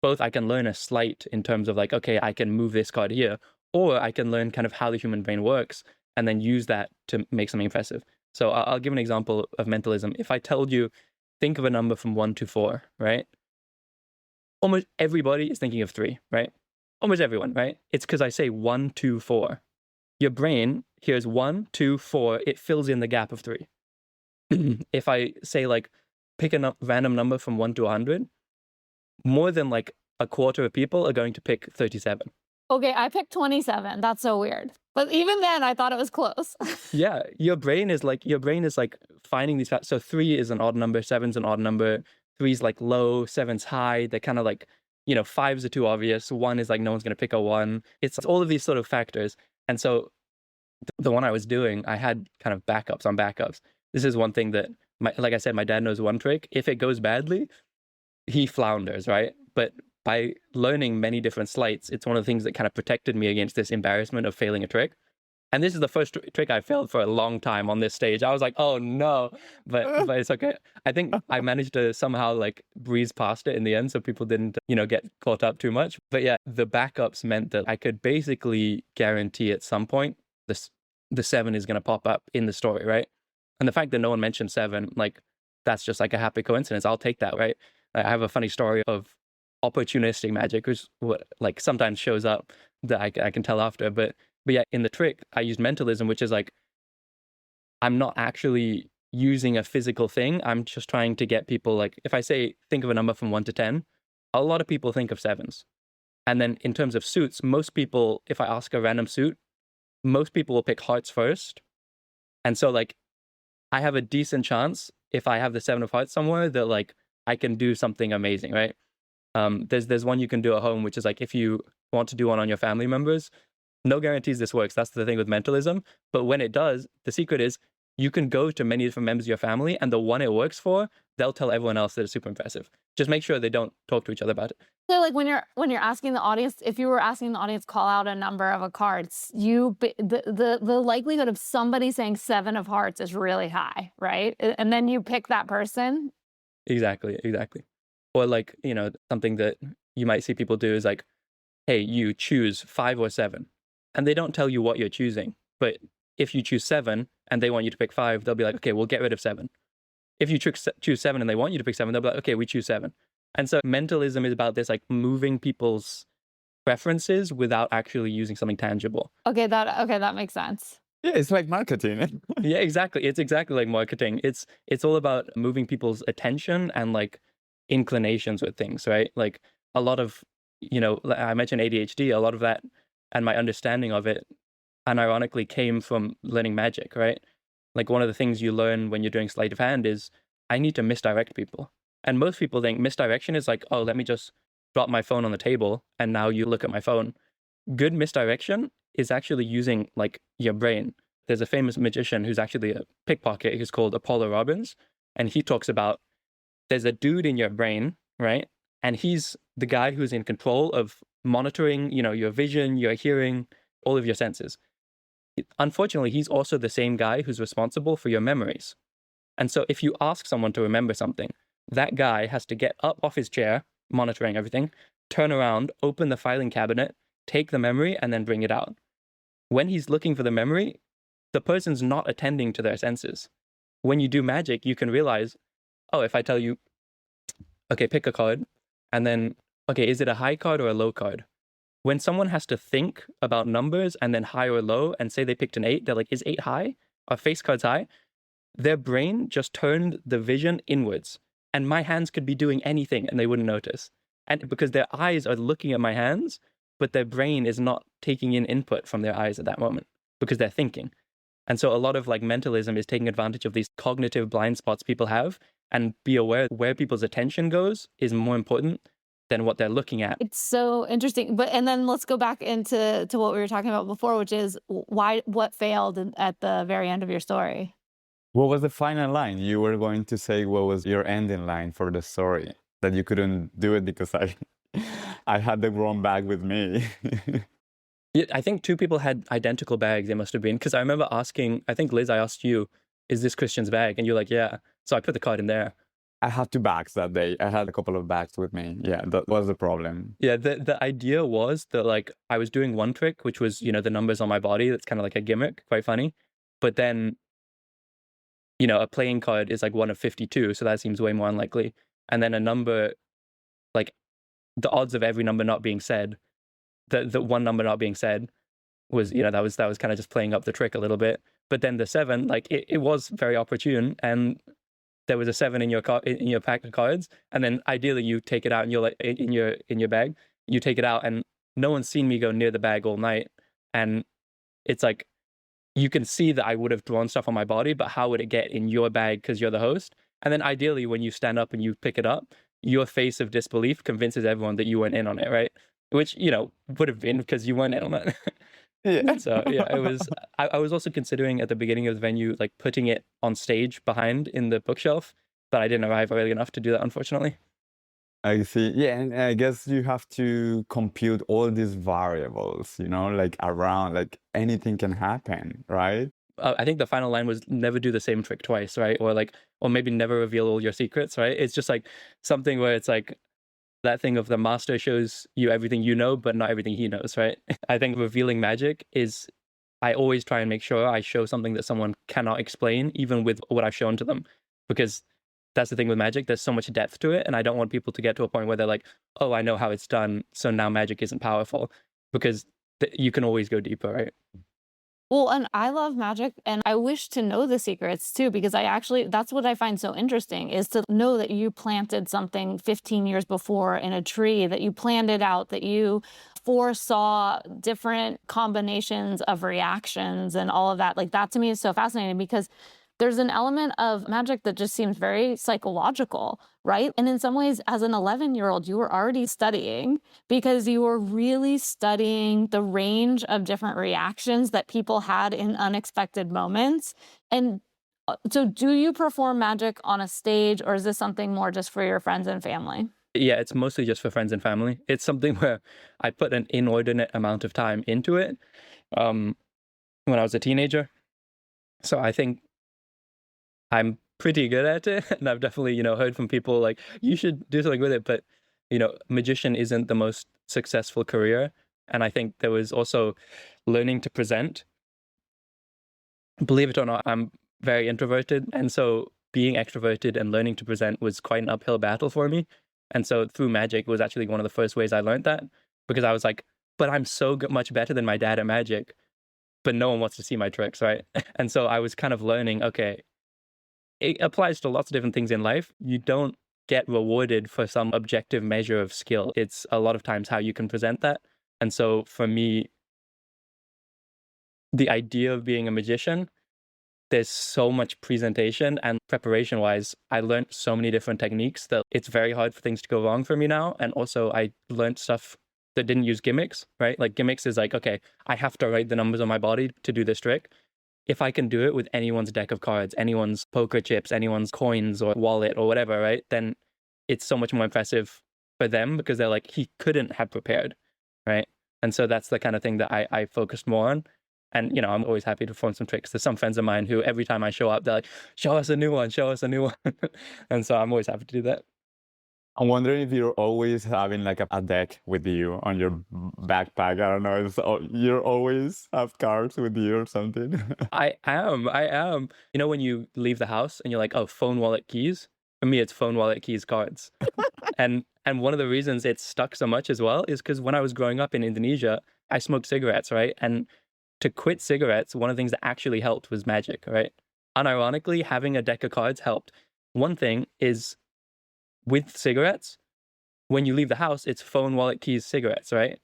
Both I can learn a sleight in terms of like, okay, I can move this card here, or I can learn kind of how the human brain works and then use that to make something impressive. So I'll give an example of mentalism. If I told you, think of a number from 1 to 4, right? Almost everybody is thinking of 3, right? Almost everyone, right? It's because I say 1, 2, 4. Your brain hears 1, 2, 4, it fills in the gap of 3. If I say like, pick a random number from 1 to 100, more than like a quarter of people are going to pick 37. Okay, I picked 27. That's so weird. But even then, I thought it was close. Yeah, your brain is like finding these facts. So 3 is an odd number, 7's an odd number, 3's like low, 7's high. They're kind of like, 5's are too obvious. 1 is like no one's going to pick a 1. It's all of these sort of factors. And so the one I was doing, I had kind of backups on backups. This is one thing that, like I said, my dad knows one trick. If it goes badly, he flounders, right? But by learning many different sleights, it's one of the things that kind of protected me against this embarrassment of failing a trick. And this is the first trick I failed for a long time on this stage. I was like, oh no, but it's okay. I think I managed to somehow like breeze past it in the end, so people didn't, get caught up too much. But yeah, the backups meant that I could basically guarantee at some point the 7 is going to pop up in the story, right? And the fact that no one mentioned 7, like that's just like a happy coincidence. I'll take that, right? I have a funny story of opportunistic magic, which what like sometimes shows up that I can tell after, but yeah, in the trick, I used mentalism, which is like, I'm not actually using a physical thing. I'm just trying to get people, like, if I say, think of a number from 1 to 10, a lot of people think of 7s. And then in terms of suits, most people, if I ask a random suit, most people will pick hearts first. And so, like, I have a decent chance, if I have the 7 of hearts somewhere, that, like, I can do something amazing, right? There's one you can do at home, which is, like, if you want to do one on your family members, no guarantees this works. That's the thing with mentalism. But when it does, the secret is you can go to many different members of your family, and the one it works for, they'll tell everyone else that it's super impressive. Just make sure they don't talk to each other about it. So, like when you're asking the audience, if you were asking the audience, call out a number of a cards, the likelihood of somebody saying 7 of hearts is really high, right? And then you pick that person. Exactly. Or like, something that you might see people do is like, hey, you choose 5 or 7. And they don't tell you what you're choosing. But if you choose 7 and they want you to pick 5, they'll be like, okay, we'll get rid of 7. If you choose 7 and they want you to pick 7, they'll be like, okay, we choose 7. And so mentalism is about this, like moving people's preferences without actually using something tangible. Okay, that makes sense. Yeah, it's like marketing. Yeah, exactly. It's exactly like marketing. It's all about moving people's attention and like inclinations with things, right? Like a lot of, I mentioned ADHD, a lot of that and my understanding of it, and ironically, came from learning magic, right? Like one of the things you learn when you're doing sleight of hand is I need to misdirect people. And most people think misdirection is like, oh, let me just drop my phone on the table and now you look at my phone. Good misdirection is actually using like your brain. There's a famous magician who's actually a pickpocket. He's called Apollo Robbins. And he talks about there's a dude in your brain, right? And he's the guy who's in control of monitoring, your vision, your hearing, all of your senses. Unfortunately, he's also the same guy who's responsible for your memories. And so if you ask someone to remember something, that guy has to get up off his chair, monitoring everything, turn around, open the filing cabinet, take the memory, and then bring it out. When he's looking for the memory, the person's not attending to their senses. When you do magic, you can realize, oh, if I tell you, okay, pick a card, and then, okay, is it a high card or a low card? When someone has to think about numbers and then high or low and say they picked an 8, they're like, is 8 high? Are face cards high? Their brain just turned the vision inwards. And my hands could be doing anything and they wouldn't notice. And because their eyes are looking at my hands, but their brain is not taking in input from their eyes at that moment because they're thinking. And so a lot of like mentalism is taking advantage of these cognitive blind spots people have, and be aware where people's attention goes is more important than what they're looking at. It's so interesting. And then let's go back into what we were talking about before, which is what failed at the very end of your story. What was the final line? You were going to say what was your ending line for the story, that you couldn't do it because I had the wrong bag with me. Yeah, I think 2 people had identical bags. They must have been, because I remember asking, I think Liz, I asked you, is this Christian's bag? And you're like, yeah. So I put the card in there. I had 2 bags that day. I had a couple of bags with me. Yeah, that was the problem. Yeah, the idea was that like I was doing one trick, which was, the numbers on my body. That's kind of like a gimmick, quite funny. But then, a playing card is like 1 of 52, so that seems way more unlikely. And then a number, like the odds of every number not being said, the one number not being said was, that was kind of just playing up the trick a little bit. But then the 7, like it was very opportune, and there was a 7 in your pack of cards, and then ideally you take it out and you're like in your bag, you take it out, and no one's seen me go near the bag all night, and it's like you can see that I would have drawn stuff on my body, but how would it get in your bag because you're the host? And then ideally when you stand up and you pick it up, your face of disbelief convinces everyone that you weren't in on it, right? Which would have been because you weren't in on it. Yeah. So yeah, it was. I was also considering at the beginning of the venue, like putting it on stage behind in the bookshelf, but I didn't arrive early enough to do that, unfortunately. I see. Yeah, and I guess you have to compute all these variables, like around, like anything can happen, right? I think the final line was never do the same trick twice, right? Or maybe never reveal all your secrets, right? It's just like something where it's like that thing of the master shows you everything you know, but not everything he knows, right? I think revealing magic is, I always try and make sure I show something that someone cannot explain, even with what I've shown to them, because that's the thing with magic. There's so much depth to it, and I don't want people to get to a point where they're like, "Oh, I know how it's done, so now magic isn't powerful," because you can always go deeper, right? Well, and I love magic and I wish to know the secrets too, because that's what I find so interesting is to know that you planted something 15 years before in a tree, that you planned it out, that you foresaw different combinations of reactions and all of that. Like that to me is so fascinating because there's an element of magic that just seems very psychological, right? And in some ways, as an 11-year-old, you were already studying because you were really studying the range of different reactions that people had in unexpected moments. And so, do you perform magic on a stage, or is this something more just for your friends and family? Yeah, it's mostly just for friends and family. It's something where I put an inordinate amount of time into it when I was a teenager. So I think I'm pretty good at it. And I've definitely, heard from people like, you should do something with it. But, magician isn't the most successful career. And I think there was also learning to present. Believe it or not, I'm very introverted. And so being extroverted and learning to present was quite an uphill battle for me. And so through magic was actually one of the first ways I learned that, because I was like, but I'm so much better than my dad at magic, but no one wants to see my tricks, right? And so I was kind of learning, okay, it applies to lots of different things in life. You don't get rewarded for some objective measure of skill. It's a lot of times how you can present that. And so for me, the idea of being a magician, there's so much presentation and preparation wise. I learned so many different techniques that it's very hard for things to go wrong for me now. And also I learned stuff that didn't use gimmicks, right? Like gimmicks is like, okay, I have to write the numbers on my body to do this trick. If I can do it with anyone's deck of cards, anyone's poker chips, anyone's coins or wallet or whatever, right? Then it's so much more impressive for them because they're like, he couldn't have prepared, right? And so that's the kind of thing that I focused more on. And, I'm always happy to perform some tricks. There's some friends of mine who every time I show up, they're like, show us a new one, show us a new one. And so I'm always happy to do that. I'm wondering if you're always having like a deck with you on your backpack. I don't know. You always have cards with you or something. I am. When you leave the house and you're like, oh, phone, wallet, keys. For me, it's phone, wallet, keys, cards. And one of the reasons it's stuck so much as well is because when I was growing up in Indonesia, I smoked cigarettes, right? And to quit cigarettes, one of the things that actually helped was magic, right? Unironically, having a deck of cards helped. One thing is with cigarettes, when you leave the house, it's phone, wallet, keys, cigarettes, right?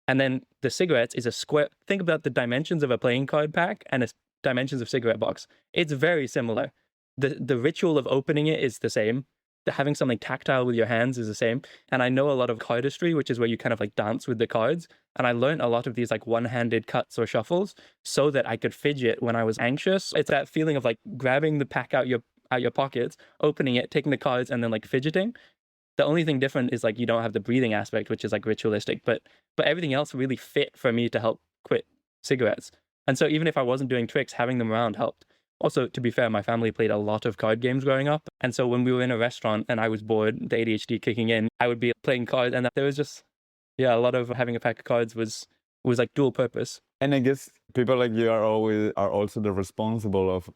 And then the cigarettes is a square. Think about the dimensions of a playing card pack and the dimensions of cigarette box. It's very similar. The ritual of opening it is the same. Having something tactile with your hands is the same. And I know a lot of cardistry, which is where you kind of like dance with the cards. And I learned a lot of these like one-handed cuts or shuffles so that I could fidget when I was anxious. It's that feeling of like grabbing the pack out your pockets, opening it, taking the cards, and then like fidgeting. The only thing different is like you don't have the breathing aspect, which is like ritualistic, but everything else really fit for me to help quit cigarettes. And so even if I wasn't doing tricks, having them around helped. Also, to be fair, my family played a lot of card games growing up. And so when we were in a restaurant and I was bored, the ADHD kicking in, I would be playing cards. And there was just, a lot of having a pack of cards was like dual purpose. And I guess people like you are also the responsible of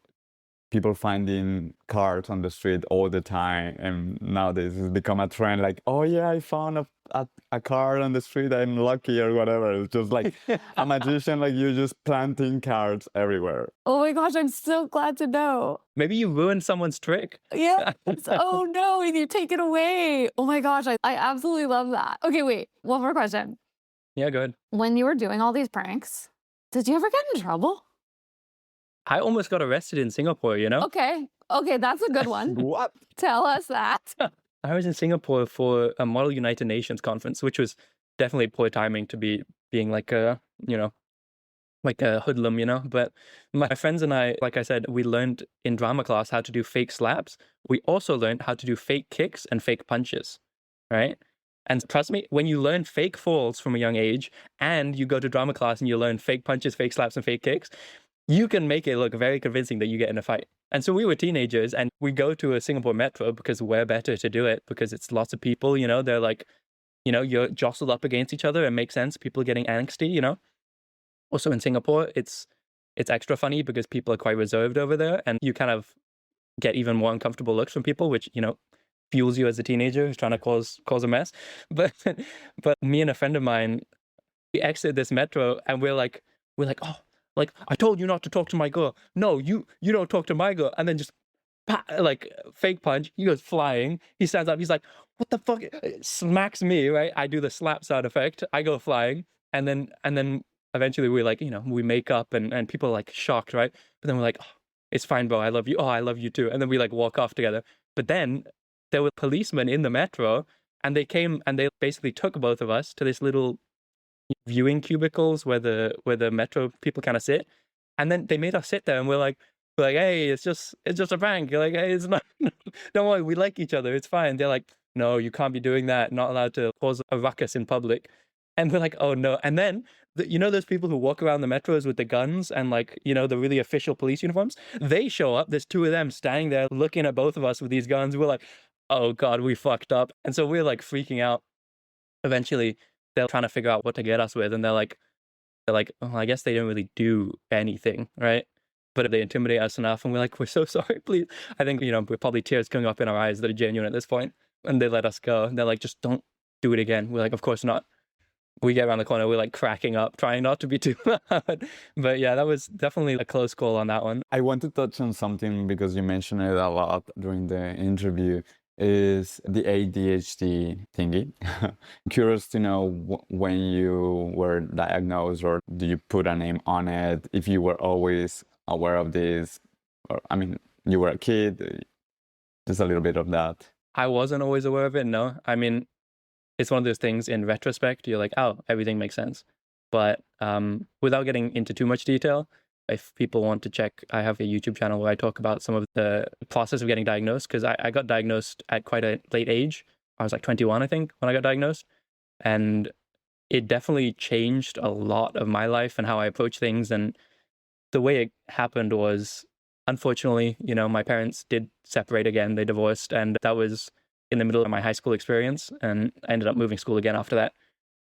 people finding cards on the street all the time, and nowadays it's become a trend like, oh yeah, I found a card on the street, I'm lucky or whatever. It's just like a magician like you just planting cards everywhere. Oh my gosh, I'm so glad to know. Maybe you ruined someone's trick. Yeah. Oh no, and you take it away. Oh my gosh, I absolutely love that. Okay, wait, one more question. Yeah, go ahead. When you were doing all these pranks, did you ever get in trouble? I almost got arrested in Singapore, Okay, that's a good one. What? Tell us that. I was in Singapore for a Model United Nations conference, which was definitely poor timing to be being like, like a hoodlum, you know? But my friends and I, like I said, we learned in drama class how to do fake slaps. We also learned how to do fake kicks and fake punches, right? And trust me, when you learn fake falls from a young age and you go to drama class and you learn fake punches, fake slaps, and fake kicks, you can make it look very convincing that you get in a fight. And so we were teenagers and we go to a Singapore metro because we're better to do it because it's lots of people, you know, they're like, you know, you're jostled up against each other. It makes sense. People are getting angsty, you know. Also in Singapore, it's extra funny because people are quite reserved over there and you kind of get even more uncomfortable looks from people, which, you know, fuels you as a teenager who's trying to cause a mess. But me and a friend of mine, we exit this metro and we're like, oh, like, I told you not to talk to my girl. No, you don't talk to my girl. And then just like fake punch. He goes flying. He stands up. He's like, what the fuck? Smacks me, right? I do the slap sound effect. I go flying. And then eventually we like, you know, we make up and people are like shocked, right? But then we're like, oh, it's fine, bro. I love you. Oh, I love you too. And then we like walk off together. But then there were policemen in the metro and they came and they basically took both of us to this little viewing cubicles where the metro people kind of sit. And then they made us sit there and we're like, hey, it's just a prank. You're like, hey, it's not, don't worry, we like each other. It's fine. They're like, no, you can't be doing that. Not allowed to cause a ruckus in public. And we're like, oh no. And then, you know, those people who walk around the metros with the guns and like, you know, the really official police uniforms, they show up. There's two of them standing there looking at both of us with these guns. We're like, oh God, we fucked up. And so we're like freaking out. Eventually, they're trying to figure out what to get us with. And they're like, oh, I guess they didn't really do anything, right? But they intimidate us enough. And we're like, we're so sorry, please. I think, you know, we're probably tears coming up in our eyes that are genuine at this point. And they let us go. And they're like, just don't do it again. We're like, of course not. We get around the corner, we're like cracking up, trying not to be too loud. But yeah, that was definitely a close call on that one. I want to touch on something because you mentioned it a lot during the interview, is the ADHD thingy. Curious to know when you were diagnosed, or do you put a name on it? If you were always aware of this, or I mean, you were a kid, just a little bit of that. I wasn't always aware of it, no. I mean, it's one of those things in retrospect, you're like, oh, everything makes sense. But without getting into too much detail, if people want to check, I have a YouTube channel where I talk about some of the process of getting diagnosed, because I got diagnosed at quite a late age. I was like 21, I think, when I got diagnosed. And it definitely changed a lot of my life and how I approach things. And the way it happened was, unfortunately, you know, my parents did separate again. They divorced, and that was in the middle of my high school experience, and I ended up moving school again after that.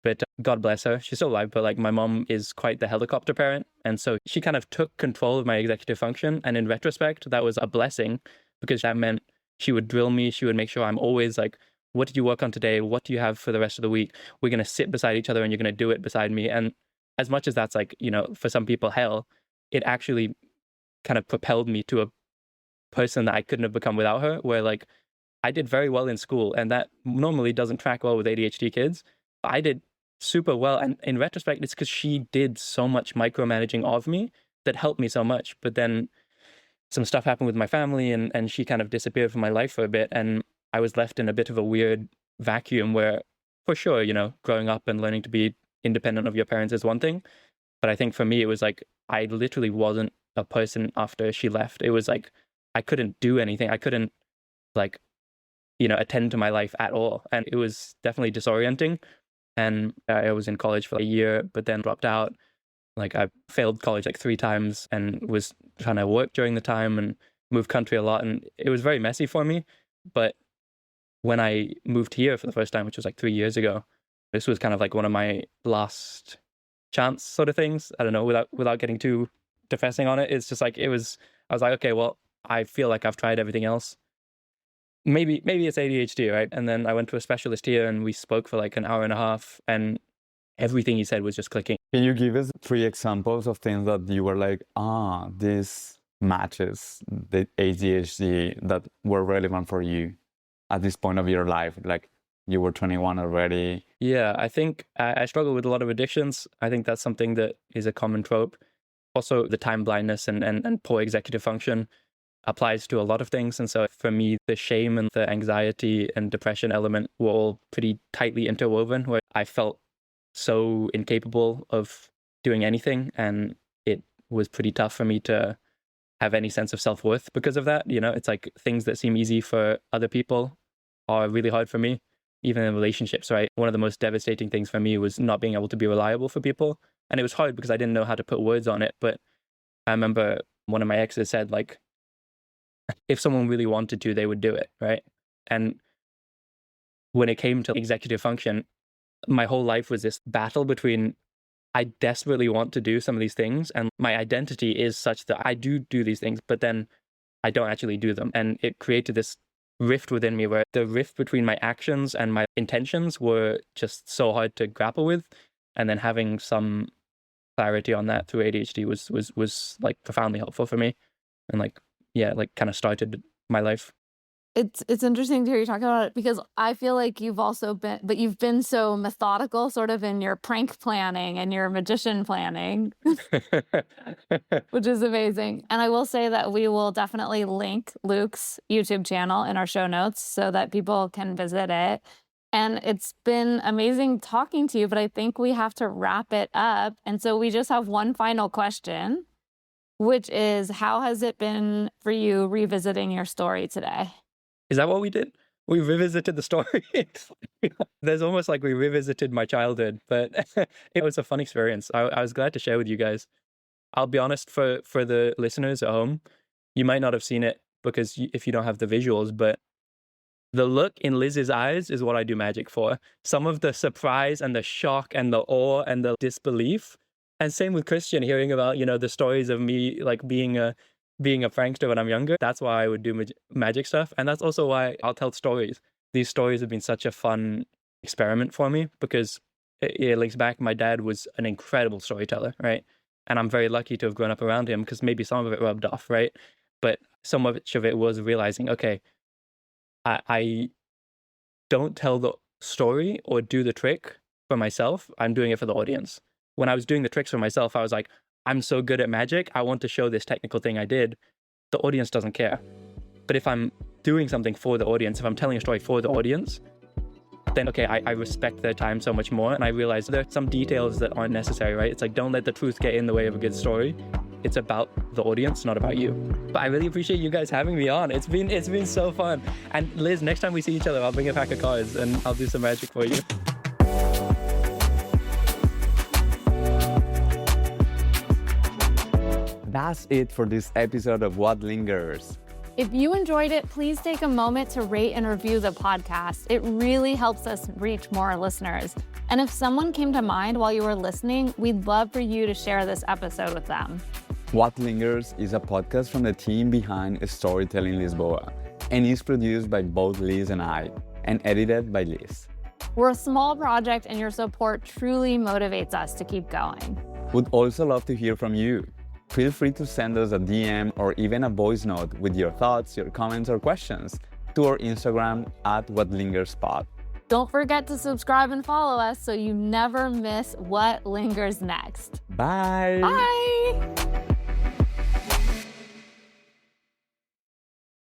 But God bless her, she's still alive, but like my mom is quite the helicopter parent. And so she kind of took control of my executive function. And in retrospect, that was a blessing because that meant she would drill me. She would make sure I'm always like, what did you work on today? What do you have for the rest of the week? We're going to sit beside each other and you're going to do it beside me. And as much as that's like, you know, for some people, hell, it actually kind of propelled me to a person that I couldn't have become without her, where like, I did very well in school, and that normally doesn't track well with ADHD kids. I did super well, and in retrospect, it's because she did so much micromanaging of me that helped me so much. But then some stuff happened with my family, and she kind of disappeared from my life for a bit, and I was left in a bit of a weird vacuum where, for sure, you know, growing up and learning to be independent of your parents is one thing. But I think for me, it was like, I literally wasn't a person after she left. It was like, I couldn't do anything. I couldn't, like, you know, attend to my life at all. And it was definitely disorienting. And I was in college for a year, but then dropped out. Like I failed college like 3 times and was trying to work during the time and move country a lot. And it was very messy for me. But when I moved here for the first time, which was like 3 years ago, this was kind of like one of my last chance sort of things. I don't know, without getting too depressing on it. It's just like, I was like, okay, well, I feel like I've tried everything else. Maybe it's ADHD, right? And then I went to a specialist here and we spoke for like an hour and a half and everything he said was just clicking. Can you give us 3 examples of things that you were like, this matches the ADHD that were relevant for you at this point of your life? Like you were 21 already. Yeah, I think I struggle with a lot of addictions. I think that's something that is a common trope. Also, the time blindness and poor executive function applies to a lot of things. And so for me, the shame and the anxiety and depression element were all pretty tightly interwoven, where I felt so incapable of doing anything. And was pretty tough for me to have any sense of self-worth because of that. It's like things that seem easy for other people are really hard for me, even in relationships, right? One of the most devastating things for me was not being able to be reliable for people. And it was hard because I didn't know how to put words on it. But I remember one of my exes said, like, if someone really wanted to, they would do it, right? And when it came to executive function, my whole life was this battle between I desperately want to do some of these things, and my identity is such that I do these things, but then I don't actually do them. And it created this rift within me where the rift between my actions and my intentions were just so hard to grapple with. And then having some clarity on that through ADHD was like profoundly helpful for me, and like kind of started my life. It's interesting to hear you talk about it, because I feel like you've been so methodical sort of in your prank planning and your magician planning, which is amazing. And I will say that we will definitely link Luke's YouTube channel in our show notes so that people can visit it. And it's been amazing talking to you, but I think we have to wrap it up. And so we just have one final question, which is, how has it been for you revisiting your story today? Is that what we did? We revisited the story. There's almost like we revisited my childhood, but it was a fun experience. I was glad to share with you guys. I'll be honest, for the listeners at home, you might not have seen it because if you don't have the visuals, but the look in Liz's eyes is what I do magic for. Some of the surprise and the shock and the awe and the disbelief. And same with Christian, hearing about, the stories of me like being a prankster when I'm younger. That's why I would do magic stuff. And that's also why I'll tell stories. These stories have been such a fun experiment for me because it links back. My dad was an incredible storyteller, right? And I'm very lucky to have grown up around him because maybe some of it rubbed off, right? But so much of it was realizing, okay, I don't tell the story or do the trick for myself. I'm doing it for the audience. When I was doing the tricks for myself, I was like, I'm so good at magic, I want to show this technical thing I did. The audience doesn't care. But if I'm doing something for the audience, if I'm telling a story for the audience, then okay, I respect their time so much more. And I realize there are some details that aren't necessary, right? It's like, don't let the truth get in the way of a good story. It's about the audience, not about you. But I really appreciate you guys having me on. It's been so fun. And Liz, next time we see each other, I'll bring a pack of cards and I'll do some magic for you. That's it for this episode of What Lingers. If you enjoyed it, please take a moment to rate and review the podcast. It really helps us reach more listeners. And if someone came to mind while you were listening, we'd love for you to share this episode with them. What Lingers is a podcast from the team behind Storytelling Lisboa, and is produced by both Liz and I, and edited by Liz. We're a small project, and your support truly motivates us to keep going. Would also love to hear from you. Feel free to send us a DM or even a voice note with your thoughts, your comments, or questions to our Instagram @WhatLingersPod. Don't forget to subscribe and follow us so you never miss what lingers next. Bye! Bye!